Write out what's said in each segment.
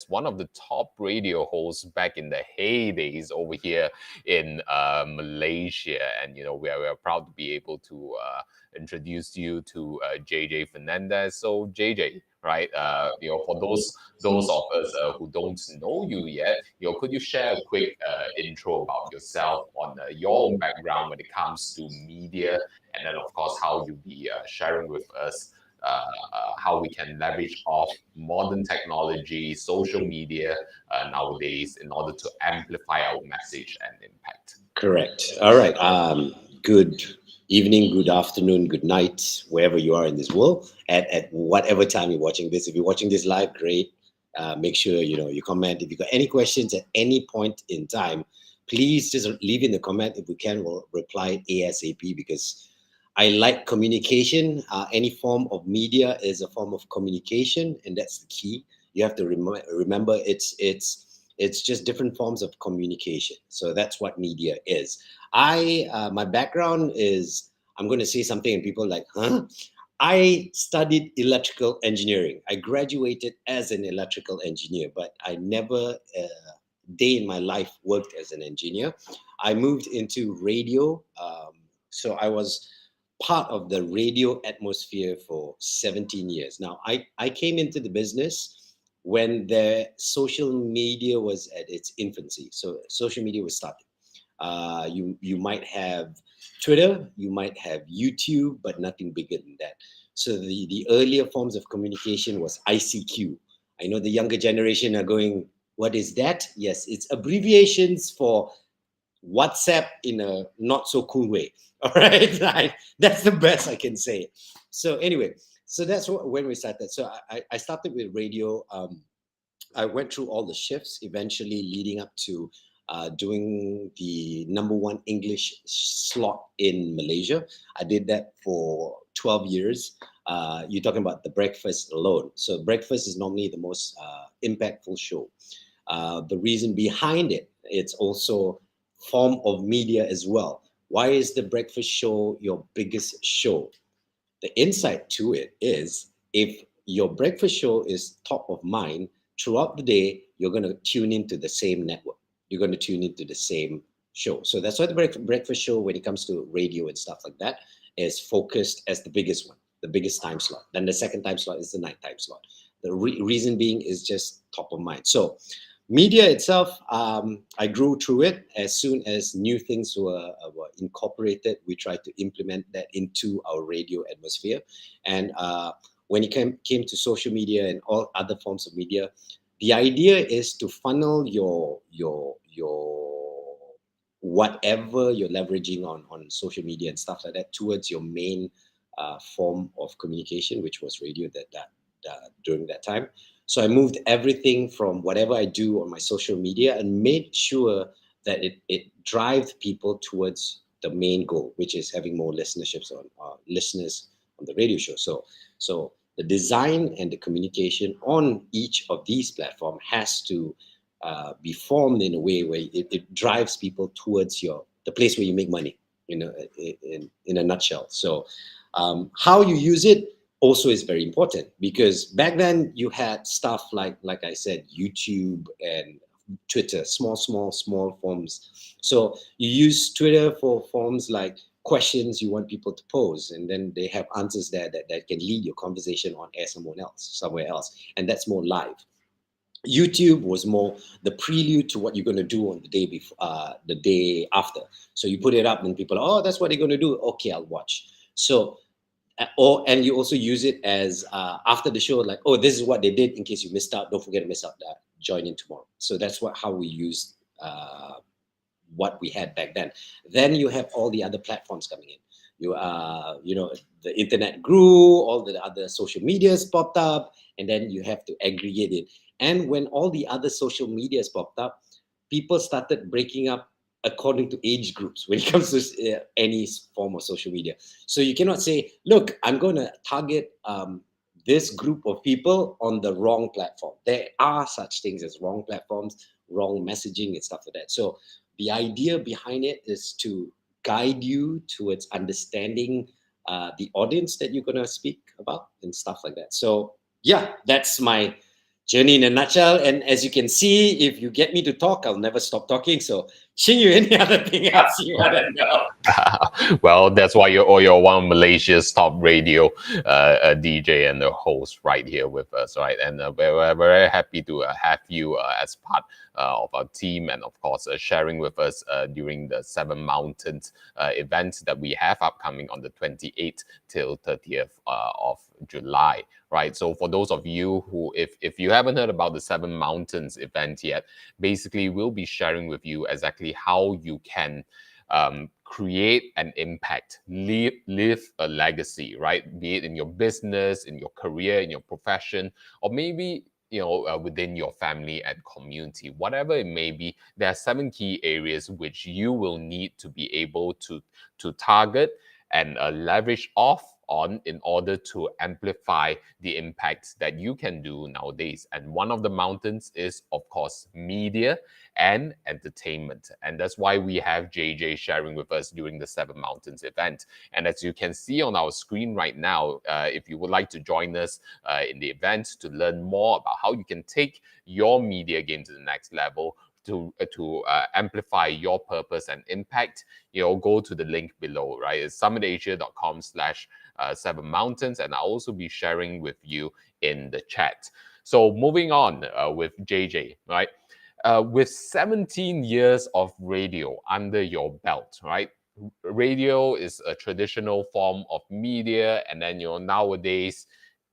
one of the top radio hosts back in the heydays over here in Malaysia. And, we are proud to be able to introduce you to JJ Fernandez. So, JJ, right? For those of us who don't know you yet, could you share a quick intro about yourself on your own background when it comes to media, and then of course how you be sharing with us how we can leverage off modern technology, social media nowadays in order to amplify our message and impact. Correct. All right. Good evening, good afternoon, good night, wherever you are in this world, at whatever time you're watching this. If you're watching this live, great. Make sure you comment. If you got any questions at any point in time, please just leave in the comment. If we can, we'll reply ASAP because I like communication. Any form of media is a form of communication, and that's the key. You have to remember it's just different forms of communication. So that's what media is. My background is, I'm going to say something and people are like, huh? I studied electrical engineering. I graduated as an electrical engineer, but I never day in my life worked as an engineer. I moved into radio. So I was part of the radio atmosphere for 17 years. Now, I came into the business when the social media was at its infancy. So social media was starting. You might have Twitter, you might have YouTube, but nothing bigger than that. So the earlier forms of communication was ICQ. I know the younger generation are going, what is that? Yes, it's abbreviations for WhatsApp in a not so cool way. All right, that's the best I can say. So anyway, so that's when we started. So I started with radio. I went through all the shifts, eventually leading up to doing the number one English slot in Malaysia. I did that for 12 years. You're talking about the breakfast alone. So breakfast is normally the most impactful show. The reason behind it, it's also form of media as well. Why is the breakfast show your biggest show? The insight to it is if your breakfast show is top of mind throughout the day, you're going to tune into the same network. You're going to tune into the same show. So that's why the breakfast show, when it comes to radio and stuff like that, is focused as the biggest one, the biggest time slot. Then the second time slot is the nighttime slot. The reason being is just top of mind. So media itself, I grew through it. As soon as new things were incorporated, we tried to implement that into our radio atmosphere. And when it came to social media and all other forms of media, the idea is to funnel your whatever you're leveraging on social media and stuff like that towards your main form of communication, which was radio during that time. So I moved everything from whatever I do on my social media and made sure that it drives people towards the main goal, which is having more listenerships on listeners on the radio show. So the design and the communication on each of these platforms has to be formed in a way where it drives people towards the place where you make money, in a nutshell. So how you use it also is very important, because back then you had stuff like I said, YouTube and Twitter, small forms. So you use Twitter for forms like questions you want people to pose, and then they have answers there that can lead your conversation on air somewhere else, and that's more live. YouTube was more the prelude to what you're going to do on the day before, the day after. So you put it up, and people are, oh, that's what they're going to do. Okay, I'll watch. So and you also use it as after the show, like, oh, this is what they did. In case you missed out, don't forget to miss out that. Join in tomorrow. So that's how we used what we had back then. Then you have all the other platforms coming in. The internet grew, all the other social medias popped up, and then you have to aggregate it. And when all the other social medias popped up, people started breaking up according to age groups when it comes to any form of social media. So you cannot say, look, I'm going to target this group of people on the wrong platform. There are such things as wrong platforms, wrong messaging and stuff like that. So the idea behind it is to guide you towards understanding the audience that you're going to speak about and stuff like that. So yeah, that's my journey in a nutshell. And as you can see, if you get me to talk, I'll never stop talking. So, Xing Yu, any other thing else you want to know? Well, that's why you're one of Malaysia's top radio DJ and the host right here with us, right? And we're very happy to have you as part of our team, and of course sharing with us during the Seven Mountains event that we have upcoming on the 28th till 30th of July. Right. So for those of you who, if you haven't heard about the Seven Mountains event yet, basically we'll be sharing with you exactly how you can create an impact, live a legacy, right? Be it in your business, in your career, in your profession, or maybe within your family and community, whatever it may be. There are seven key areas which you will need to be able to target and leverage off on in order to amplify the impacts that you can do nowadays. And one of the mountains is, of course, media and entertainment. And that's why we have JJ sharing with us during the Seven Mountains event. And as you can see on our screen right now, if you would like to join us in the event to learn more about how you can take your media game to the next level, to amplify your purpose and impact, go to the link below, right? It's summitasia.com/Seven Mountains, and I'll also be sharing with you in the chat. So moving on with JJ, right? With 17 years of radio under your belt, right? Radio is a traditional form of media, and then nowadays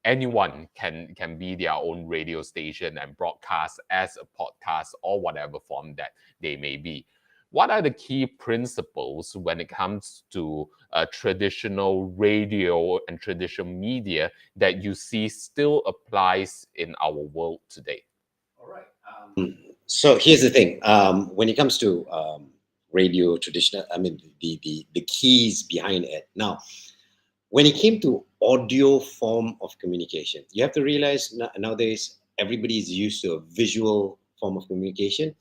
anyone can be their own radio station and broadcast as a podcast or whatever form that they may be. What are the key principles when it comes to traditional radio and traditional media that you see still applies in our world today? All right. So here's the thing. When it comes to radio traditional, I mean the keys behind it. Now, when it came to audio form of communication, you have to realize nowadays everybody is used to a visual form of communication.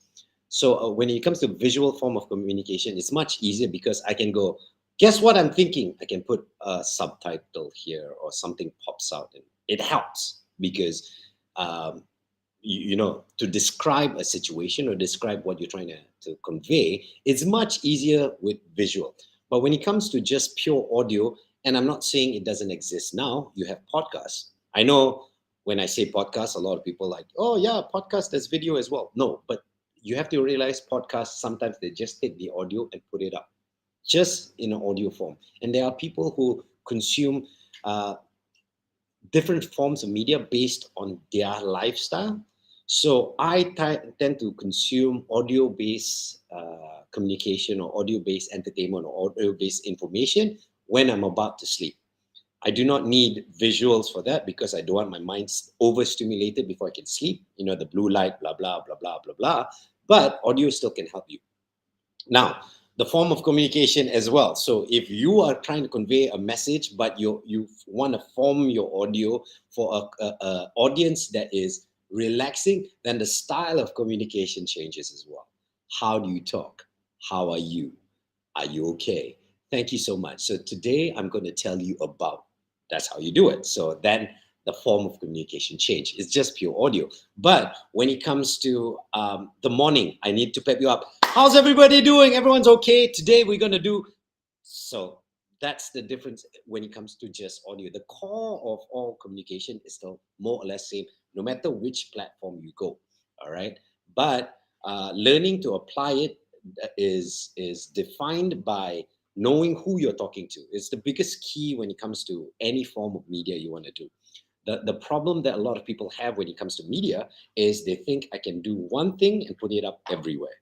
So when it comes to visual form of communication, it's much easier because I can go, guess what I'm thinking? I can put a subtitle here or something pops out, and it helps because um, to describe a situation or describe what you're trying to convey, it's much easier with visual. But when it comes to just pure audio, and I'm not saying it doesn't exist now, you have podcasts. I know when I say podcast, a lot of people like, oh yeah, podcast, there's video as well. No, but you have to realize podcasts, sometimes they just take the audio and put it up just in an audio form. And there are people who consume different forms of media based on their lifestyle. So I tend to consume audio-based communication or audio-based entertainment or audio-based information when I'm about to sleep. I do not need visuals for that because I don't want my mind overstimulated before I can sleep. The blue light, blah, blah, blah, blah, blah, blah. But audio still can help you. Now, the form of communication as well. So if you are trying to convey a message, but you want to form your audio for a audience that is relaxing, then the style of communication changes as well. How do you talk? How are you? Are you okay? Thank you so much. So today I'm going to tell you about that's how you do it. So then the form of communication change. It's just pure audio. But when it comes to the morning, I need to pep you up. How's everybody doing? Everyone's okay. Today we're going to do. So that's the difference when it comes to just audio. The core of all communication is still more or less same, no matter which platform you go. All right. But learning to apply it is defined by knowing who you're talking to. It's the biggest key when it comes to any form of media you want to do. The problem that a lot of people have when it comes to media is they think I can do one thing and put it up everywhere.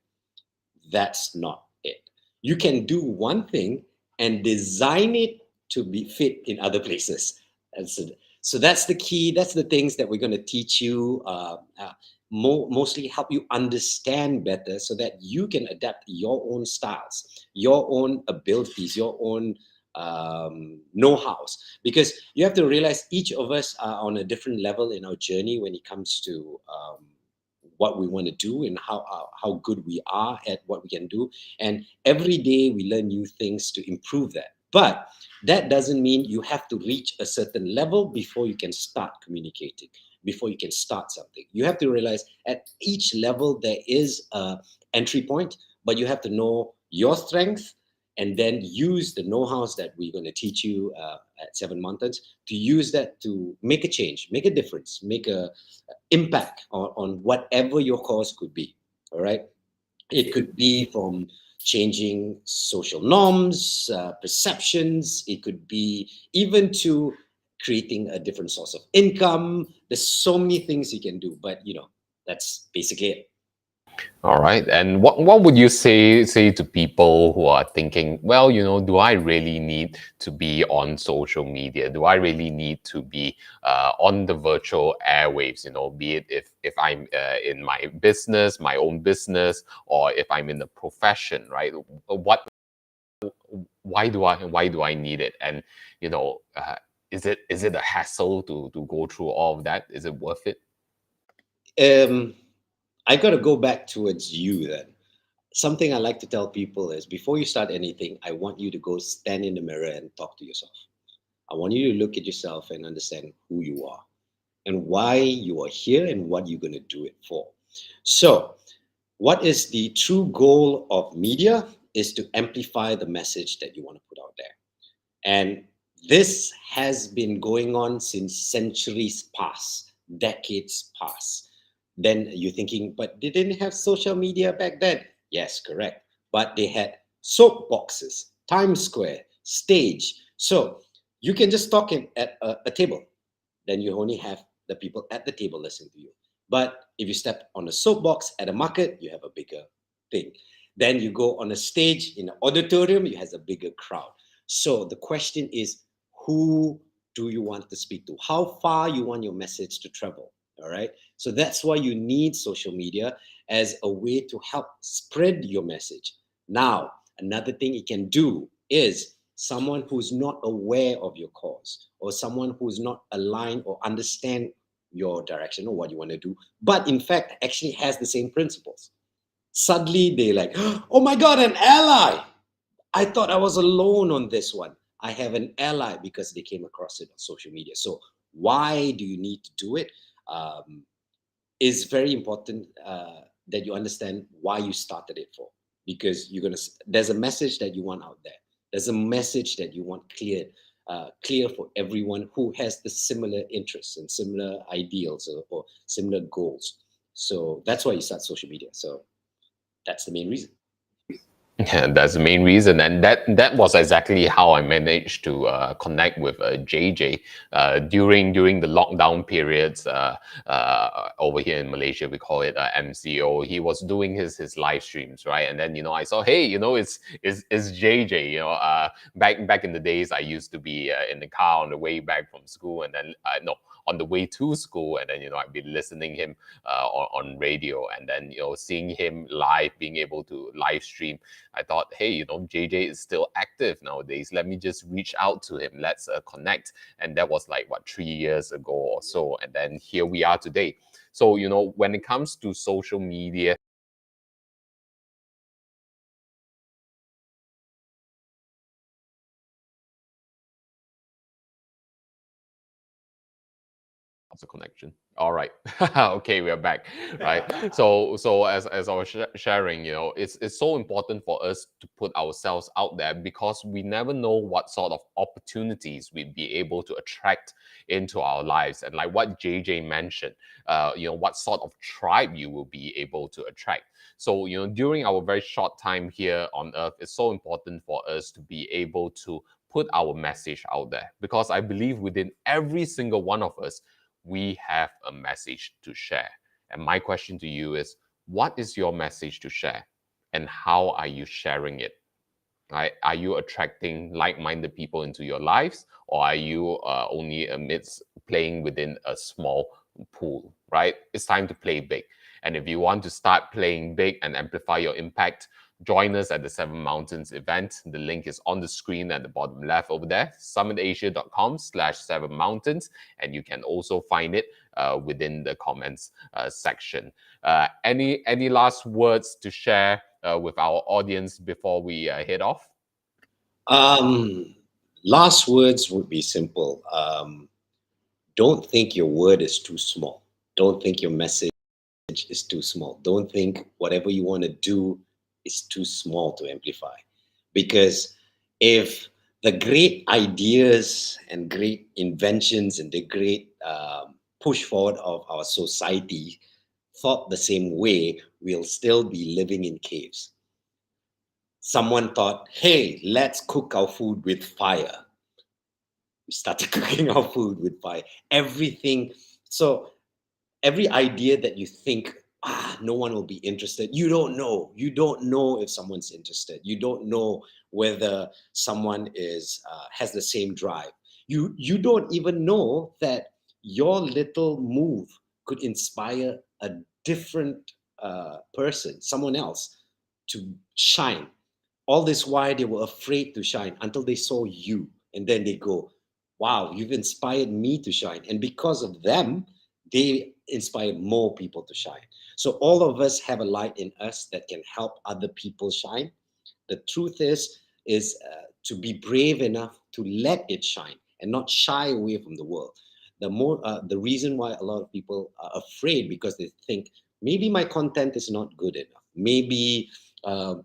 That's not it. You can do one thing and design it to be fit in other places. And so that's the key. That's the things that we're going to teach you, mostly help you understand better so that you can adapt your own styles, your own abilities, your own know-hows. Because you have to realize each of us are on a different level in our journey when it comes to what we want to do and how good we are at what we can do. And every day we learn new things to improve that. But that doesn't mean you have to reach a certain level before you can start communicating. before you can start something. You have to realize at each level there is a entry point, but you have to know your strength and then use the know-hows that we're going to teach you at Seven Mountains to use that to make a change, make a difference, make a impact on whatever your cause could be. All right. It could be from changing social norms, perceptions. It could be even to creating a different source of income. There's so many things you can do, but that's basically it. All right. And what would you say to people who are thinking, well, do I really need to be on social media? Do I really need to be on the virtual airwaves? Be it if I'm in my business, my own business, or if I'm in the profession, right? What why do I need it? And is it a hassle to go through all of that? Is it worth it? Um, I got to go back towards you then. Something I like to tell people is before you start anything, I want you to go stand in the mirror and talk to yourself. I want you to look at yourself and understand who you are and why you are here and what you're going to do it for. So, what is the true goal of media is to amplify the message that you want to put out there. And this has been going on since centuries past, decades past. Then you're thinking, but they didn't have social media back then. Yes, correct. But they had soap boxes, Times Square, stage. So you can just talk at a table. Then you only have the people at the table listening to you. But if you step on a soapbox at a market, you have a bigger thing. Then you go on a stage in an auditorium, you has a bigger crowd. So the question is, who do you want to speak to? How far you want your message to travel? All right. So that's why you need social media as a way to help spread your message. Now, another thing it can do is someone who's not aware of your cause or someone who's not aligned or understand your direction or what you want to do, but in fact actually has the same principles. Suddenly they like, oh my God, an ally. I thought I was alone on this one. I have an ally because they came across it on social media. So why do you need to do it? Um, is very important that you understand why you started it for, because there's a message that you want out there. There's a message that you want clear for everyone who has the similar interests and similar ideals or similar goals. So that's why you start social media. So that's the main reason. Yeah, that's the main reason, and that was exactly how I managed to connect with JJ during the lockdown periods. Over here in Malaysia, we call it MCO. He was doing his live streams, right? And then I saw, hey, it's JJ. Back in the days, I used to be in the car on the way back from school, and then no, on the way to school, and then I'd be listening him on radio, and then seeing him live, being able to live stream. I thought, hey, JJ is still active nowadays. Let me just reach out to him. Let's connect. And that was like, what, 3 years ago or so. And then here we are today. So, when it comes to social media, lots of connection. All right. Okay, we are back. Right. So as I was sharing, it's so important for us to put ourselves out there because we never know what sort of opportunities we'd be able to attract into our lives. And like what JJ mentioned, what sort of tribe you will be able to attract. So, during our very short time here on earth, it's so important for us to be able to put our message out there because I believe within every single one of us, we have a message to share. And my question to you is, what is your message to share? And how are you sharing it? Right? Are you attracting like-minded people into your lives, or are you only amidst playing within a small pool? Right? It's time to play big. And if you want to start playing big and amplify your impact, join us at the Seven Mountains event. The link is on the screen at the bottom left over there, summitasia.com/Seven Mountains, and you can also find it within the comments section. Any last words to share with our audience before we head off? Um, Last words would be simple. Don't think your word is too small. Don't think your message is too small. Don't think whatever you want to do is too small to amplify. Because if the great ideas and great inventions and the great push forward of our society thought the same way, we'll still be living in caves. Someone thought, hey, let's cook our food with fire. We started cooking our food with fire. Everything. So every idea that you think, no one will be interested, you don't know if someone's interested, you don't know whether someone is has the same drive, you don't even know that your little move could inspire a different person, someone else, to shine. All this while they were afraid to shine until they saw you, and then they go, wow, you've inspired me to shine, and because of them they inspire more people to shine. So all of us have a light in us that can help other people shine. The truth is to be brave enough to let it shine and not shy away from the world. The reason why a lot of people are afraid, because they think maybe my content is not good enough, maybe the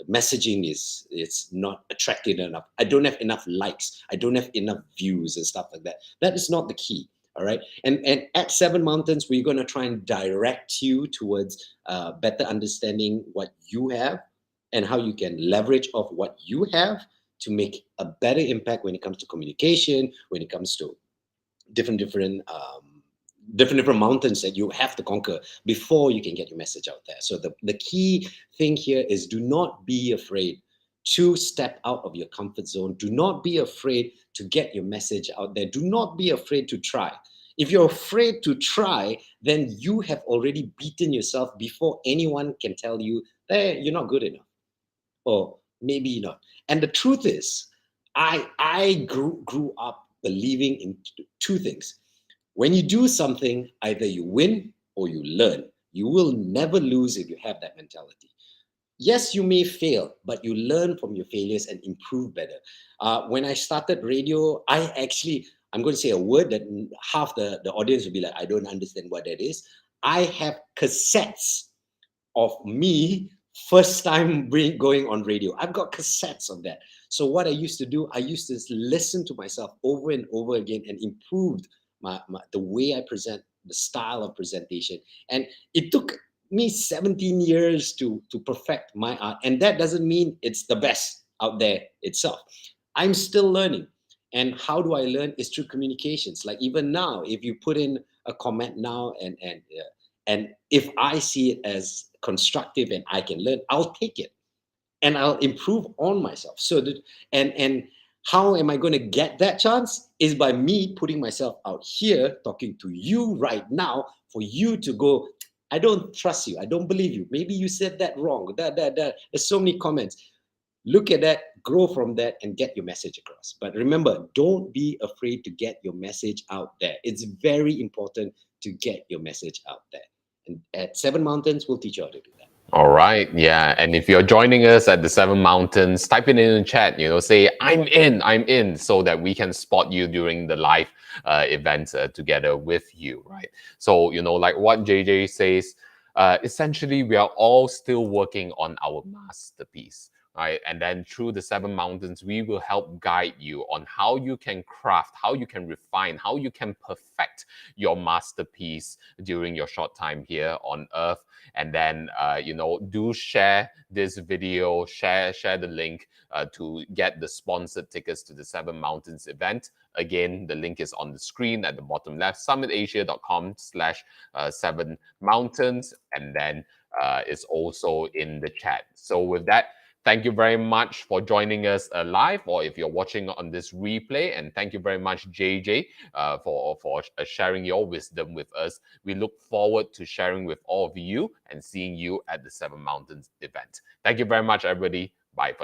messaging is it's not attractive enough, I don't have enough likes, I don't have enough views and stuff like that. That is not the key. All right. And at Seven Mountains, we're going to try and direct you towards better understanding what you have and how you can leverage off what you have to make a better impact when it comes to communication, when it comes to different different mountains that you have to conquer before you can get your message out there. So the key thing here is, do not be afraid to step out of your comfort zone. Do not be afraid to get your message out there. Do not be afraid to try. If you're afraid to try, then you have already beaten yourself before anyone can tell you, hey, you're not good enough, or maybe not. And the truth is, I grew up believing in two things. When you do something, either you win or you learn. You will never lose if you have that mentality. Yes, you may fail, but you learn from your failures and improve better. When I started radio, I'm going to say a word that half the audience will be like, I don't understand what that is. I have cassettes of me first time going on radio. I've got cassettes of that. So what I used to do, I used to listen to myself over and over again and improved the way I present, the style of presentation. And it took me 17 years to perfect my art. And that doesn't mean it's the best out there itself. I'm still learning. And how do I learn? Is through communications. Like even now, if you put in a comment now and if I see it as constructive and I can learn, I'll take it and I'll improve on myself. So that and how am I going to get that chance? Is by me putting myself out here, talking to you right now, for you to go, I don't trust you. I don't believe you. Maybe you said that wrong. There's so many comments. Look at that, grow from that, and get your message across. But remember, don't be afraid to get your message out there. It's very important to get your message out there. And at Seven Mountains, we'll teach you how to do that. All right, yeah. And if you're joining us at the Seven Mountains, type it in the chat, say, I'm in, so that we can spot you during the live event together with you, right? So, like what JJ says, essentially, we are all still working on our masterpiece. Right. And then through the Seven Mountains, we will help guide you on how you can craft, how you can refine, how you can perfect your masterpiece during your short time here on Earth. And then do share this video, share the link to get the sponsored tickets to the Seven Mountains event. Again, the link is on the screen at the bottom left, summitasia.com/seven mountains, and then it's also in the chat. So with that, thank you very much for joining us live, or if you're watching on this replay. And thank you very much, JJ, for sharing your wisdom with us. We look forward to sharing with all of you and seeing you at the Seven Mountains event. Thank you very much, everybody. Bye for now.